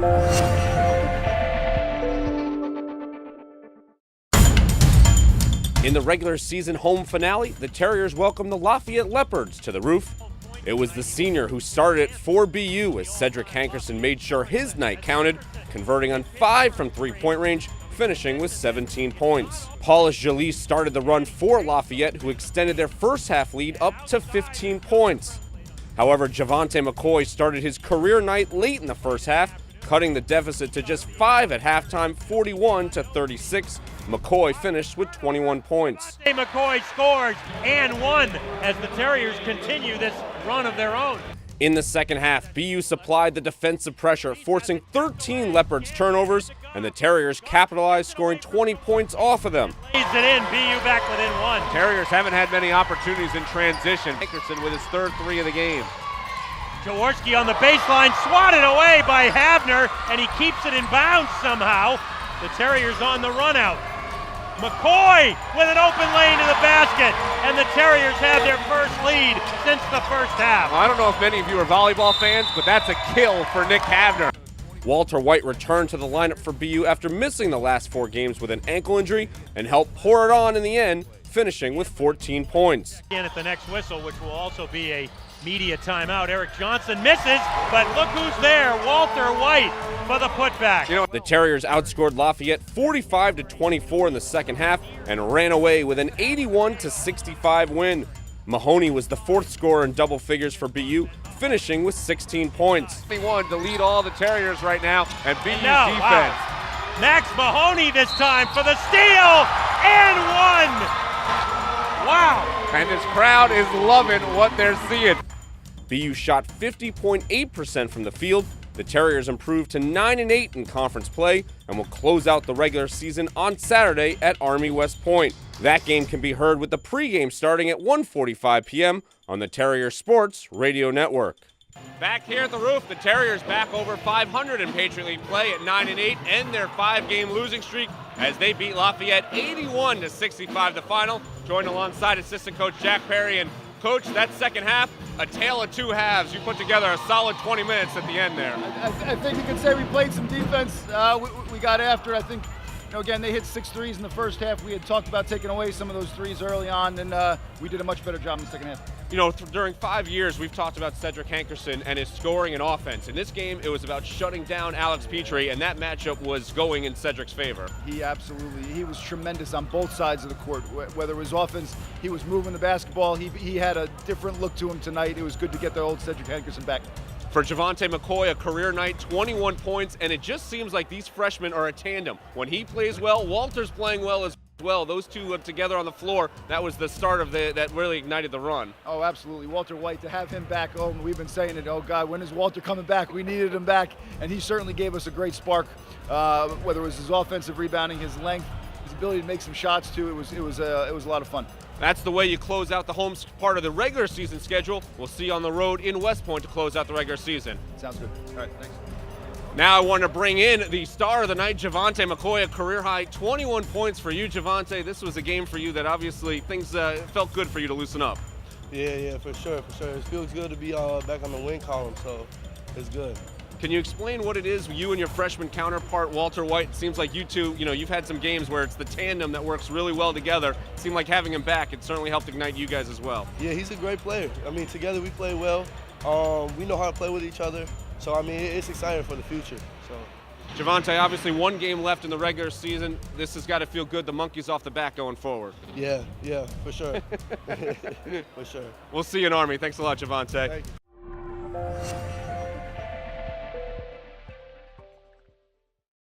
In the regular season home finale, the Terriers welcomed the Lafayette Leopards to the roof. It was the senior who started it for BU as Cedric Hankerson made sure his night counted, converting on 5 from three-point range, finishing with 17 points. Paulus Jolie started the run for Lafayette, who extended their first half lead up to 15 points. However, Javante McCoy started his career night late in the first half, cutting the deficit to just 5 at halftime, 41-36. McCoy finished with 21 points. McCoy scores and one as the Terriers continue this run of their own. In the second half, BU supplied the defensive pressure, forcing 13 Leopards turnovers, and the Terriers capitalized, scoring 20 points off of them. Leads it in, BU back within one. Terriers haven't had many opportunities in transition. Hankerson with his third three of the game. Jaworski on the baseline, swatted away by Havner, and he keeps it in bounds somehow. The Terriers on the run out. McCoy with an open lane to the basket, and the Terriers have their first lead since the first half. Well, I don't know if many of you are volleyball fans, but that's a kill for Nick Havner. Walter White returned to the lineup for BU after missing the last 4 games with an ankle injury and helped pour it on in the end, finishing with 14 points. And at the next whistle, which will also be a media timeout, Eric Johnson misses, but look who's there, Walter White for the putback. The Terriers outscored Lafayette 45-24 in the second half and ran away with an 81-65 win. Mahoney was the 4th scorer in double figures for BU, finishing with 16 points. He won to lead all the Terriers right now, and BU's defense. Wow. Max Mahoney this time for the steal and one. Wow. And this crowd is loving what they're seeing. BU shot 50.8% from the field. The Terriers improved to 9-8 in conference play and will close out the regular season on Saturday at Army West Point. That game can be heard with the pregame starting at 1:45 p.m. on the Terrier Sports Radio Network. Back here at the roof, the Terriers back over 500 in Patriot League play at 9-8, end their 5-game losing streak as they beat Lafayette 81-65 the final. Joined alongside assistant coach Jack Perry. And coach, that second half, a tale of 2 halves. You put together a solid 20 minutes at the end there. I think you could say we played some defense. We got after. I think, again, they hit 6 threes in the first half. We had talked about taking away some of those threes early on, and we did a much better job in the second half. During 5 years, we've talked about Cedric Hankerson and his scoring and offense. In this game, it was about shutting down Alex Petrie, and that matchup was going in Cedric's favor. He was tremendous on both sides of the court. Whether it was offense, he was moving the basketball. He had a different look to him tonight. It was good to get the old Cedric Hankerson back. For Javante McCoy, a career night, 21 points, and it just seems like these freshmen are a tandem. When he plays well, Walter's playing well as well. Those two together on the floor, that was the start of that really ignited the run. Oh, absolutely. Walter White, to have him back, we've been saying it, oh God, when is Walter coming back? We needed him back, and he certainly gave us a great spark, whether it was his offensive rebounding, his length, his ability to make some shots too. It was a lot of fun. That's the way you close out the home part of the regular season schedule. We'll see you on the road in West Point to close out the regular season. Sounds good. All right, thanks. Now I want to bring in the star of the night, Javante McCoy, a career high 21 points for you, Javante. This was a game for you that obviously things felt good for you to loosen up. Yeah, for sure. It feels good to be back on the win column, so it's good. Can you explain what it is, you and your freshman counterpart, Walter White? It seems like you two, you've had some games where it's the tandem that works really well together. It seemed like having him back, it certainly helped ignite you guys as well. Yeah, he's a great player. I mean, together we play well. We know how to play with each other. So, I mean, it's exciting for the future. So, Javante, obviously 1 game left in the regular season. This has got to feel good. The monkey's off the back going forward. Yeah, for sure. For sure. We'll see you in Army. Thanks a lot, Javante. Thank you.